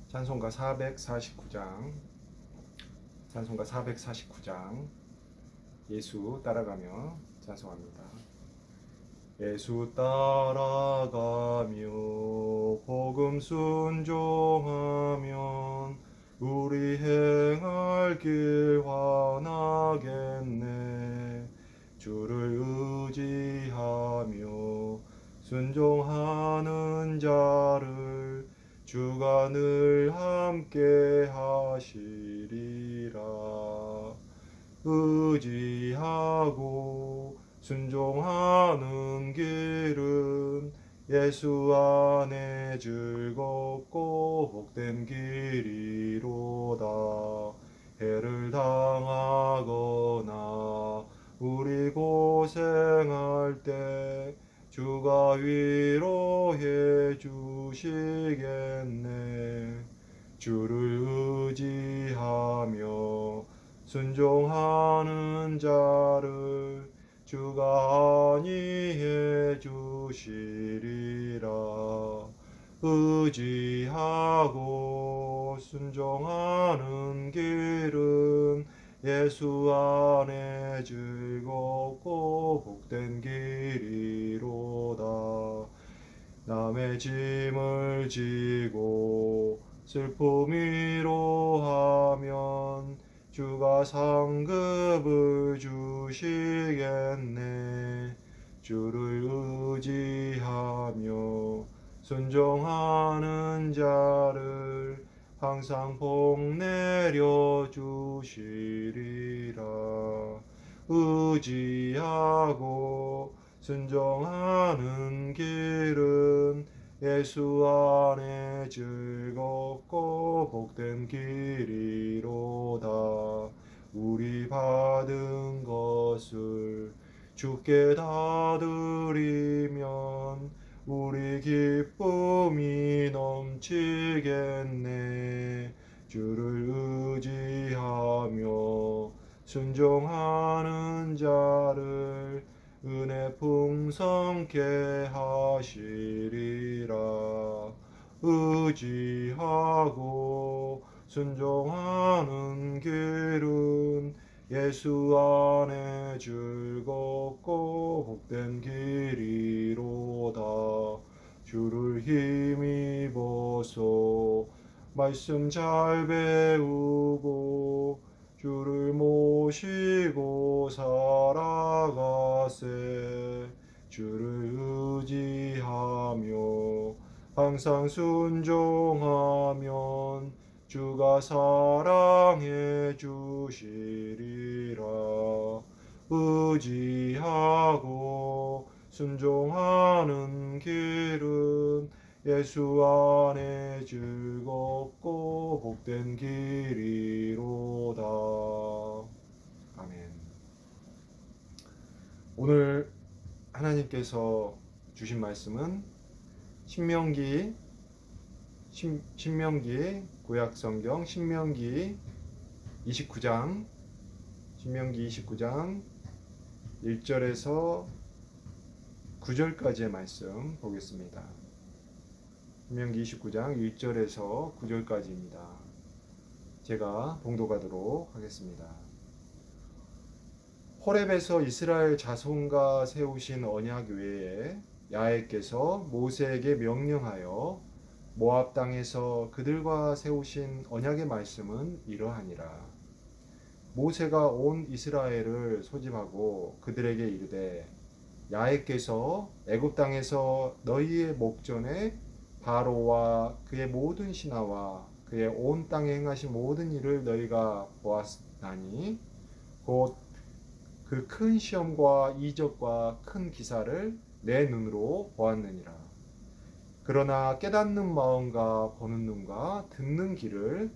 찬송가 449장, 찬송가 449장, 예수 따라가며 찬송합니다. 예수 따라가며 복음 순종하면 우리 행할 길 환하겠네. 주를 의지하며 순종하는 자를 주가 늘 함께 하시리라. 의지하고 순종하는 길은 예수 안에 즐겁고 복된 길이로다. 해를 당하거나 우리 고생할 때 주가 위로해 주시겠네. 주를 의지하며 순종하는 자를 주가 안위해 주시리라. 의지하고 순종하는 길은 예수 안에 즐겁고 복된 길이로다. 남의 짐을 지고 슬픔 위로하면 주가 상급을 주시겠네. 주를 의지하며 순종하는 자를 항상 복 내려 주시리라. 의지하고 순종하는 길은 예수 안에 즐겁고 복된 길이로다. 우리 받은 것을 주께 다 드리면 우리 기쁨이 넘치겠네. 주를 의지하며 순종하는 자를 은혜 풍성케 하시리라. 의지하고 순종하는 길은 예수 안에 즐겁고 복된 길이로다. 주를 힘입어서 말씀 잘 배우고 주를 모시고 살아가세. 주를 의지하며 항상 순종하면 주가 사랑해 주시리라. 의지하고 순종하는 길은 예수 안에 즐겁고 복된 길이로다. 아멘. 오늘 하나님께서 주신 말씀은 신명기 구약성경 신명기 29장 1절에서 9절까지의 말씀 보겠습니다. 신명기 29장 1절에서 9절까지입니다. 제가 봉독하도록 하겠습니다. 호렙에서 이스라엘 자손과 세우신 언약 외에 야훼께서 모세에게 명령하여 모압 땅에서 그들과 세우신 언약의 말씀은 이러하니라. 모세가 온 이스라엘을 소집하고 그들에게 이르되 야훼께서 애굽 땅에서 너희의 목전에 바로와 그의 모든 신하와 그의 온 땅에 행하신 모든 일을 너희가 보았나니 곧 그 큰 시험과 이적과 큰 기사를 내 눈으로 보았느니라. 그러나 깨닫는 마음과 보는 눈과 듣는 귀를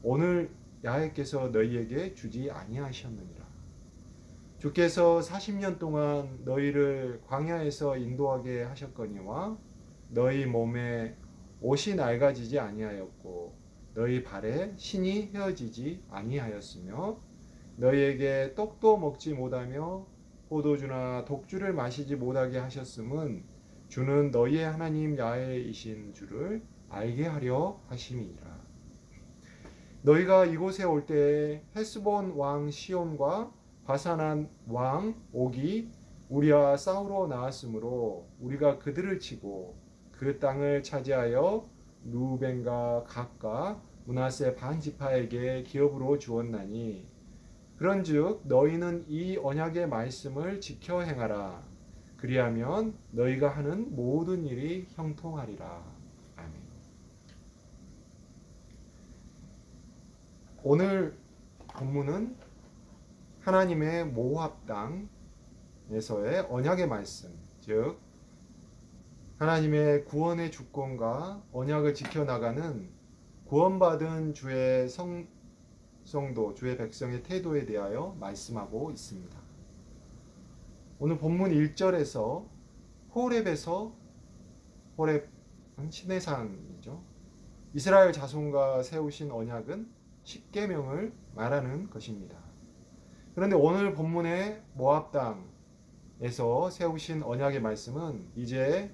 오늘 야훼께서 너희에게 주지 아니하셨느니라. 주께서 40년 동안 너희를 광야에서 인도하게 하셨거니와 너희 몸에 옷이 낡아지지 아니하였고 너희 발에 신이 헤어지지 아니하였으며 너희에게 떡도 먹지 못하며 포도주나 독주를 마시지 못하게 하셨음은 주는 너희의 하나님 야훼이신 줄을 알게 하려 하심이니라. 너희가 이곳에 올 때에 헤스본 왕 시온과 바산한 왕 옥이 우리와 싸우러 나왔으므로 우리가 그들을 치고 그 땅을 차지하여 루벤과 gad과 므낫세 반 지파에게 기업으로 주었나니 그런즉 너희는 이 언약의 말씀을 지켜 행하라. 그리하면 너희가 하는 모든 일이 형통하리라. 아멘. 오늘 본문은 하나님의 모압 땅에서의 언약의 말씀, 즉 하나님의 구원의 주권과 언약을 지켜나가는 구원받은 주의 성도, 주의 백성의 태도에 대하여 말씀하고 있습니다. 오늘 본문 1절에서 호렙은 시내산이죠. 이스라엘 자손과 세우신 언약은 십계명을 말하는 것입니다. 그런데 오늘 본문의 모압 땅에서 세우신 언약의 말씀은 이제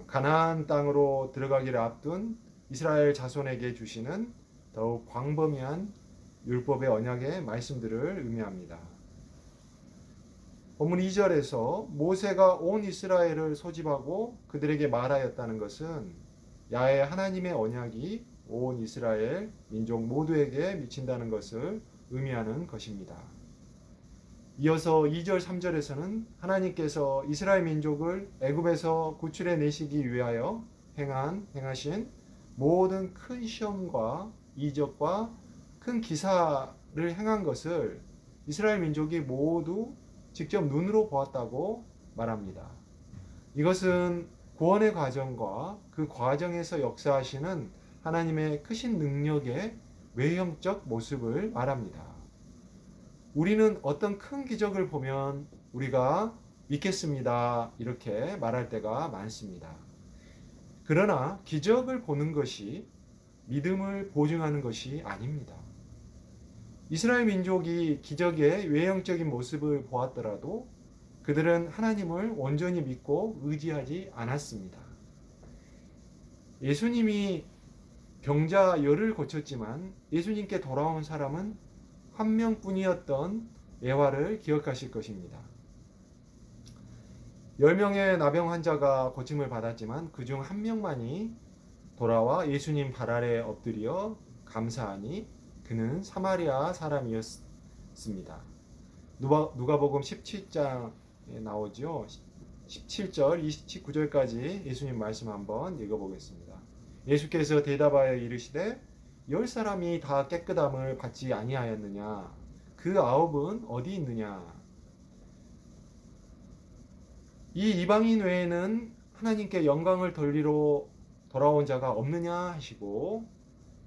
가나안 땅으로 들어가기를 앞둔 이스라엘 자손에게 주시는 더욱 광범위한 율법의 언약의 말씀들을 의미합니다. 본문 2절에서 모세가 온 이스라엘을 소집하고 그들에게 말하였다는 것은 야훼 하나님의 언약이 온 이스라엘 민족 모두에게 미친다는 것을 의미하는 것입니다. 이어서 2절 3절에서는 하나님께서 이스라엘 민족을 애굽에서 구출해 내시기 위하여 행하신 모든 큰 시험과 이적과 큰 기사를 행한 것을 이스라엘 민족이 모두 직접 눈으로 보았다고 말합니다. 이것은 구원의 과정과 그 과정에서 역사하시는 하나님의 크신 능력의 외형적 모습을 말합니다. 우리는 어떤 큰 기적을 보면 우리가 믿겠습니다. 이렇게 말할 때가 많습니다. 그러나 기적을 보는 것이 믿음을 보증하는 것이 아닙니다. 이스라엘 민족이 기적의 외형적인 모습을 보았더라도 그들은 하나님을 온전히 믿고 의지하지 않았습니다. 예수님이 병자 열을 고쳤지만 예수님께 돌아온 사람은 한 명뿐이었던 예화를 기억하실 것입니다. 10명의 나병 환자가 고침을 받았지만 그중 한 명만이 돌아와 예수님 발 아래 엎드려 감사하니 그는 사마리아 사람이었습니다. 누가복음 17장에 나오죠. 17절 29절까지 예수님 말씀 한번 읽어보겠습니다. 예수께서 대답하여 이르시되 10사람이 다 깨끗함을 받지 아니하였느냐? 그 9은 어디 있느냐? 이 이방인 외에는 하나님께 영광을 돌리러 돌아온 자가 없느냐 하시고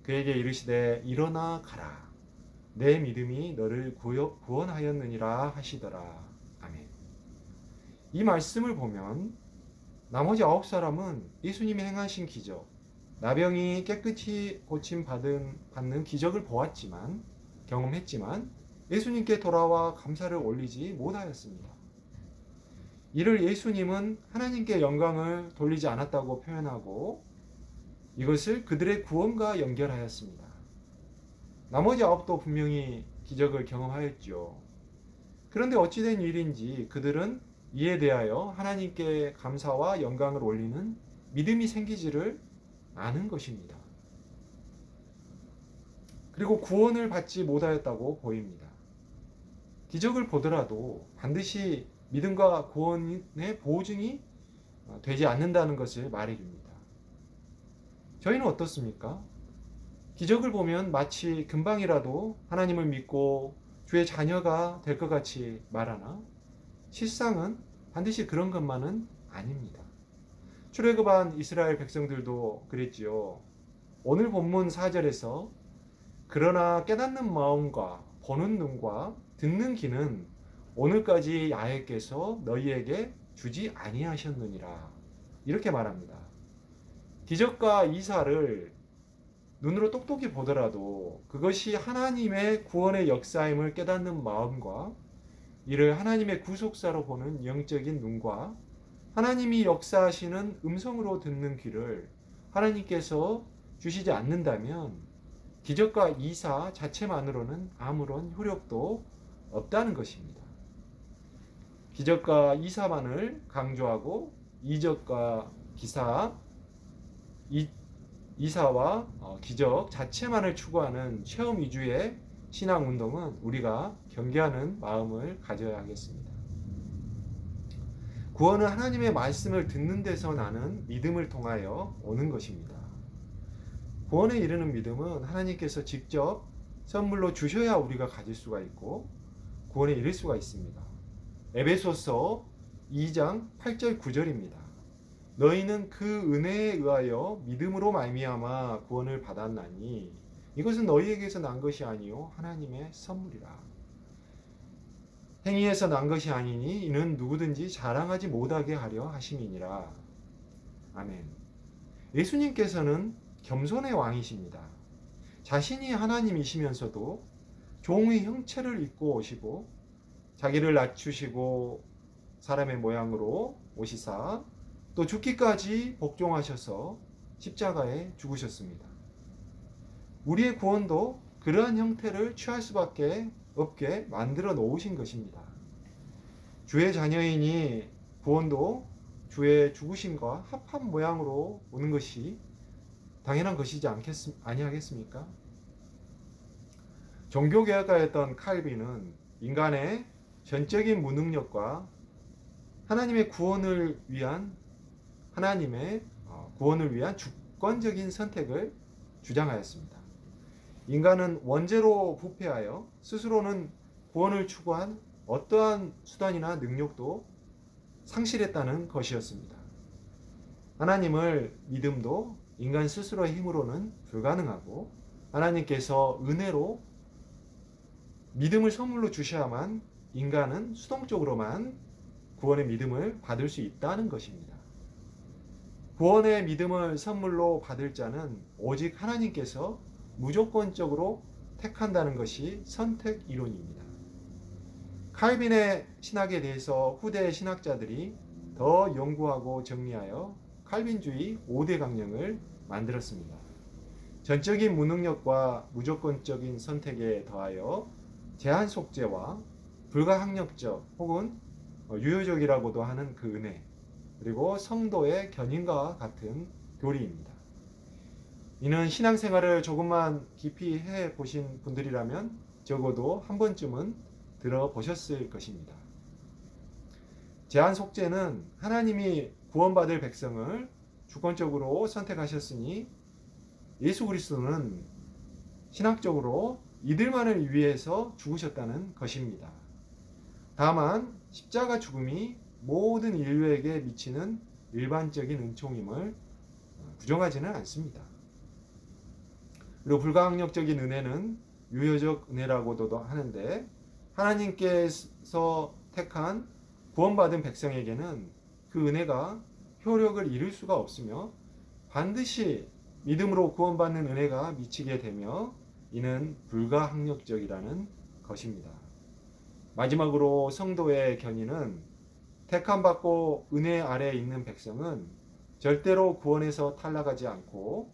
그에게 이르시되 일어나 가라. 내 믿음이 너를 구원하였느니라 하시더라. 아멘. 이 말씀을 보면 나머지 9사람은 예수님이 행하신 기적, 나병이 깨끗이 고침 받는 기적을 보았지만 경험했지만 예수님께 돌아와 감사를 올리지 못하였습니다. 이를 예수님은 하나님께 영광을 돌리지 않았다고 표현하고 이것을 그들의 구원과 연결하였습니다. 나머지 9도 분명히 기적을 경험하였죠. 그런데 어찌된 일인지 그들은 이에 대하여 하나님께 감사와 영광을 올리는 믿음이 생기지를 않은 것입니다. 그리고 구원을 받지 못하였다고 보입니다. 기적을 보더라도 반드시 믿음과 구원의 보증이 되지 않는다는 것을 말해줍니다. 저희는 어떻습니까? 기적을 보면 마치 금방이라도 하나님을 믿고 주의 자녀가 될 것 같이 말하나 실상은 반드시 그런 것만은 아닙니다. 출애굽한 이스라엘 백성들도 그랬지요. 오늘 본문 4절에서 그러나 깨닫는 마음과 보는 눈과 듣는 귀는 오늘까지 야훼께서 너희에게 주지 아니하셨느니라. 이렇게 말합니다. 기적과 이사를 눈으로 똑똑히 보더라도 그것이 하나님의 구원의 역사임을 깨닫는 마음과 이를 하나님의 구속사로 보는 영적인 눈과 하나님이 역사하시는 음성으로 듣는 귀를 하나님께서 주시지 않는다면 기적과 이사 자체만으로는 아무런 효력도 없다는 것입니다. 기적과 이사만을 강조하고 이적과 기사, 이사와 기적 자체만을 추구하는 체험 위주의 신앙 운동은 우리가 경계하는 마음을 가져야 하겠습니다. 구원은 하나님의 말씀을 듣는 데서 나는 믿음을 통하여 오는 것입니다. 구원에 이르는 믿음은 하나님께서 직접 선물로 주셔야 우리가 가질 수가 있고 구원에 이를 수가 있습니다. 에베소서 2장 8절 9절입니다. 너희는 그 은혜에 의하여 믿음으로 말미암아 구원을 받았나니 이것은 너희에게서 난 것이 아니요 하나님의 선물이라. 행위에서 난 것이 아니니 이는 누구든지 자랑하지 못하게 하려 하심이니라. 아멘. 예수님께서는 겸손의 왕이십니다. 자신이 하나님이시면서도 종의 형체를 입고 오시고 자기를 낮추시고 사람의 모양으로 오시사 또 죽기까지 복종하셔서 십자가에 죽으셨습니다. 우리의 구원도 그러한 형태를 취할 수밖에 없게 만들어 놓으신 것입니다. 주의 자녀이니 구원도 주의 죽으심과 합한 모양으로 오는 것이 당연한 것이지 아니하겠습니까? 종교개혁가였던 칼빈은 인간의 전적인 무능력과 하나님의 구원을 위한 주권적인 선택을 주장하였습니다. 인간은 원죄로 부패하여 스스로는 구원을 추구한 어떠한 수단이나 능력도 상실했다는 것이었습니다. 하나님을 믿음도 인간 스스로의 힘으로는 불가능하고 하나님께서 은혜로 믿음을 선물로 주셔야만 인간은 수동적으로만 구원의 믿음을 받을 수 있다는 것입니다. 구원의 믿음을 선물로 받을 자는 오직 하나님께서 무조건적으로 택한다는 것이 선택 이론입니다. 칼빈의 신학에 대해서 후대 신학자들이 더 연구하고 정리하여 칼빈주의 5대 강령을 만들었습니다. 전적인 무능력과 무조건적인 선택에 더하여 제한 속죄와 불가항력적 혹은 유효적이라고도 하는 그 은혜, 그리고 성도의 견인과 같은 교리입니다. 이는 신앙생활을 조금만 깊이 해보신 분들이라면 적어도 한 번쯤은 들어보셨을 것입니다. 제한 속죄는 하나님이 구원받을 백성을 주권적으로 선택하셨으니 예수 그리스도는 신학적으로 이들만을 위해서 죽으셨다는 것입니다. 다만 십자가 죽음이 모든 인류에게 미치는 일반적인 은총임을 부정하지는 않습니다. 그리고 불가항력적인 은혜는 유효적 은혜라고도 하는데 하나님께서 택한 구원받은 백성에게는 그 은혜가 효력을 잃을 수가 없으며 반드시 믿음으로 구원받는 은혜가 미치게 되며 이는 불가항력적이라는 것입니다. 마지막으로 성도의 견인은 택함받고 은혜 아래에 있는 백성은 절대로 구원에서 탈락하지 않고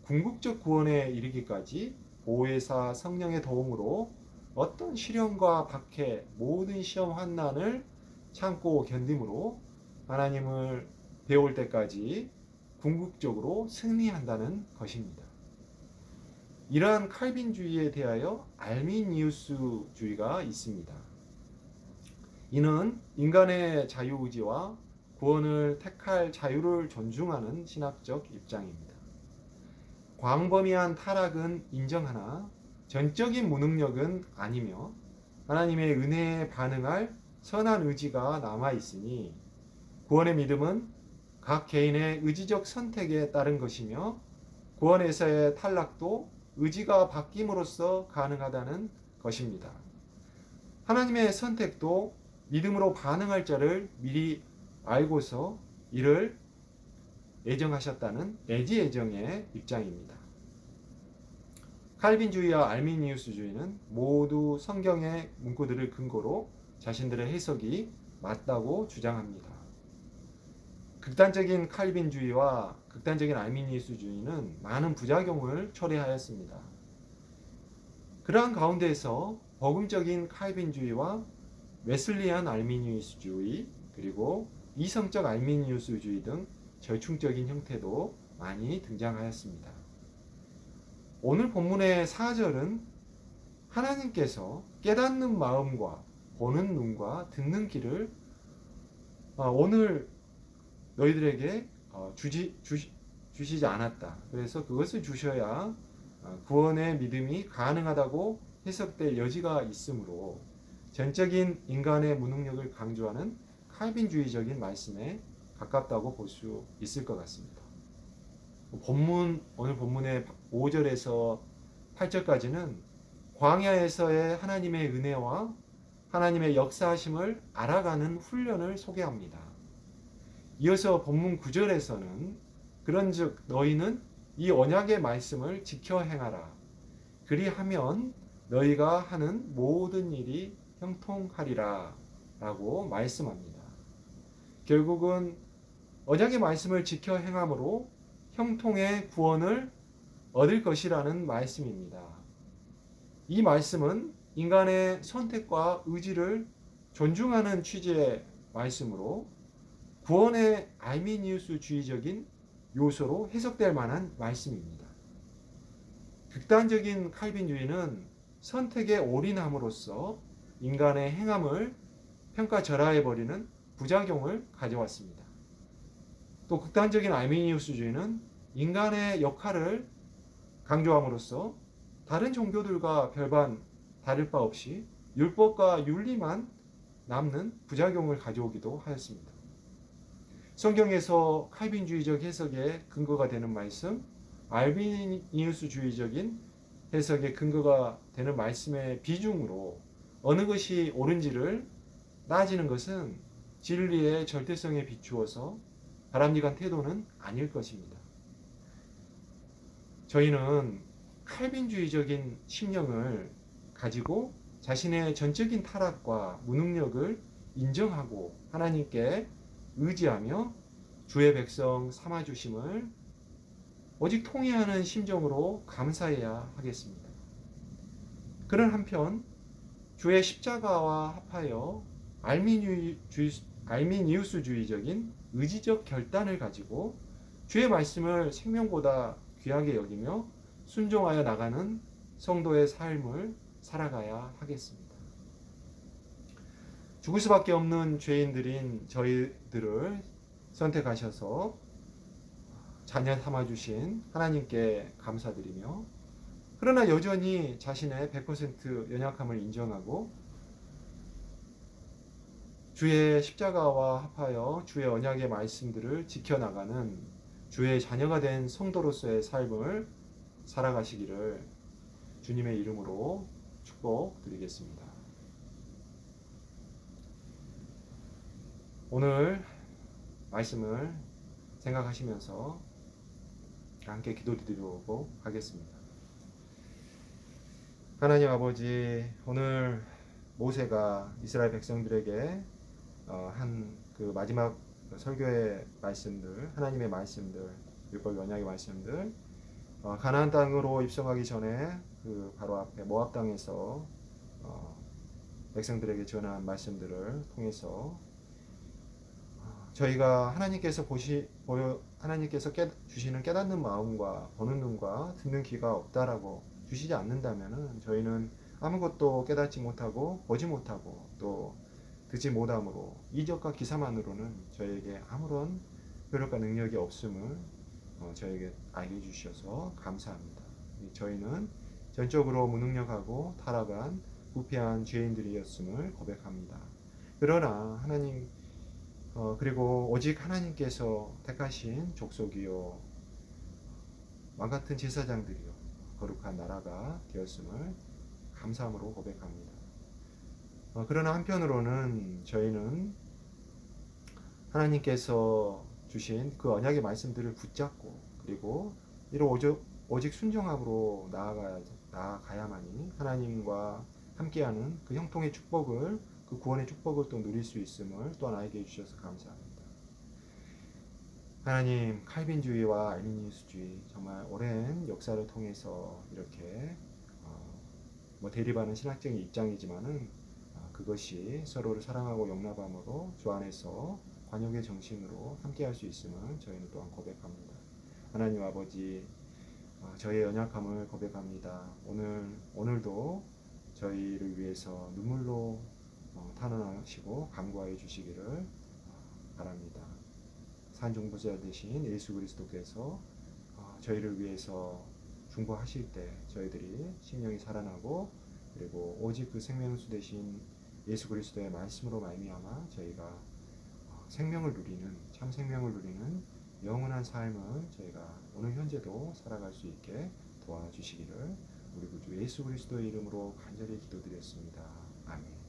궁극적 구원에 이르기까지 보혜사 성령의 도움으로 어떤 시련과 박해, 모든 시험 환난을 참고 견딤으로 하나님을 배울 때까지 궁극적으로 승리한다는 것입니다. 이러한 칼빈주의에 대하여 알미니우스주의가 있습니다. 이는 인간의 자유의지와 구원을 택할 자유를 존중하는 신학적 입장입니다. 광범위한 타락은 인정하나 전적인 무능력은 아니며 하나님의 은혜에 반응할 선한 의지가 남아있으니 구원의 믿음은 각 개인의 의지적 선택에 따른 것이며 구원에서의 탈락도 의지가 바뀜으로써 가능하다는 것입니다. 하나님의 선택도 믿음으로 반응할 자를 미리 알고서 이를 예정하셨다는 애지애정의 입장입니다. 칼빈주의와 알미니우스주의는 모두 성경의 문구들을 근거로 자신들의 해석이 맞다고 주장합니다. 극단적인 칼빈주의와 극단적인 알미니우스주의는 많은 부작용을 초래하였습니다. 그러한 가운데에서 복음적인 칼빈주의와 웨슬리안 알미니우스주의 그리고 이성적 알미니우스주의 등 절충적인 형태도 많이 등장하였습니다. 오늘 본문의 4절은 하나님께서 깨닫는 마음과 보는 눈과 듣는 귀를 오늘 너희들에게 주시지 않았다. 그래서 그것을 주셔야 구원의 믿음이 가능하다고 해석될 여지가 있으므로 전적인 인간의 무능력을 강조하는 칼빈주의적인 말씀에 가깝다고 볼 수 있을 것 같습니다. 오늘 본문의 5절에서 8절까지는 광야에서의 하나님의 은혜와 하나님의 역사하심을 알아가는 훈련을 소개합니다. 이어서 본문 9절에서는 그런즉 너희는 이 언약의 말씀을 지켜 행하라. 그리하면 너희가 하는 모든 일이 형통하리라 라고 말씀합니다. 결국은 언약의 말씀을 지켜 행함으로 형통의 구원을 얻을 것이라는 말씀입니다. 이 말씀은 인간의 선택과 의지를 존중하는 취지의 말씀으로 구원의 알미니우스주의적인 요소로 해석될 만한 말씀입니다. 극단적인 칼빈주의는 선택에 올인함으로써 인간의 행함을 평가절하해버리는 부작용을 가져왔습니다. 또 극단적인 알미니우스주의는 인간의 역할을 강조함으로써 다른 종교들과 별반 다를 바 없이 율법과 윤리만 남는 부작용을 가져오기도 하였습니다. 성경에서 칼빈주의적 해석의 근거가 되는 말씀, 알비니우스주의적인 해석의 근거가 되는 말씀의 비중으로 어느 것이 옳은지를 따지는 것은 진리의 절대성에 비추어서 바람직한 태도는 아닐 것입니다. 저희는 칼빈주의적인 심령을 가지고 자신의 전적인 타락과 무능력을 인정하고 하나님께 의지하며 주의 백성 삼아주심을 오직 통회하는 심정으로 감사해야 하겠습니다. 그런 한편 주의 십자가와 합하여 알미니우스주의적인 의지적 결단을 가지고 주의 말씀을 생명보다 귀하게 여기며 순종하여 나가는 성도의 삶을 살아가야 하겠습니다. 죽을 수밖에 없는 죄인들인 저희들을 선택하셔서 자녀 삼아주신 하나님께 감사드리며 그러나 여전히 자신의 100% 연약함을 인정하고 주의 십자가와 합하여 주의 언약의 말씀들을 지켜나가는 주의 자녀가 된 성도로서의 삶을 살아가시기를 주님의 이름으로 축복드리겠습니다. 오늘 말씀을 생각하시면서 함께 기도드리려고 하겠습니다. 하나님 아버지, 오늘 모세가 이스라엘 백성들에게 한 그 마지막 설교의 말씀들, 하나님의 말씀들, 율법 언약의 말씀들, 가나안 땅으로 입성하기 전에 그 바로 앞에 모압 땅에서 백성들에게 전한 말씀들을 통해서 저희가 하나님께서 주시는 깨닫는 마음과 보는 눈과 듣는 귀가 없다라고 주시지 않는다면은 저희는 아무것도 깨닫지 못하고 보지 못하고 또 듣지 못함으로 이적과 기사만으로는 저에게 아무런 효력과 능력이 없음을 저에게 알게 주셔서 감사합니다. 저희는 전적으로 무능력하고 타락한 부패한 죄인들이었음을 고백합니다. 그러나 하나님 그리고 오직 하나님께서 택하신 족속이요 왕같은 제사장들이요 거룩한 나라가 되었음을 감사함으로 고백합니다. 그러나 한편으로는 저희는 하나님께서 주신 그 언약의 말씀들을 붙잡고 그리고 이로 오직 순종함으로 나아가야만이 하나님과 함께하는 그 형통의 축복을 그 구원의 축복을 또 누릴 수 있음을 또한 알게 해주셔서 감사합니다. 하나님, 칼빈주의와 알미니우스주의 정말 오랜 역사를 통해서 이렇게 뭐 대립하는 신학적인 입장이지만은 그것이 서로를 사랑하고 용납함으로 주 안에서 관용의 정신으로 함께할 수 있음을 저희는 또한 고백합니다. 하나님 아버지, 저희의 연약함을 고백합니다. 오늘도 저희를 위해서 눈물로 탄원하시고 간구하여 주시기를 바랍니다. 산중보자 되신 예수 그리스도께서 저희를 위해서 중보하실 때 저희들이 심령이 살아나고 그리고 오직 그 생명수 되신 예수 그리스도의 말씀으로 말미암아 저희가 생명을 누리는 참 생명을 누리는 영원한 삶을 저희가 오늘 현재도 살아갈 수 있게 도와주시기를 우리 구주 예수 그리스도의 이름으로 간절히 기도드렸습니다. 아멘.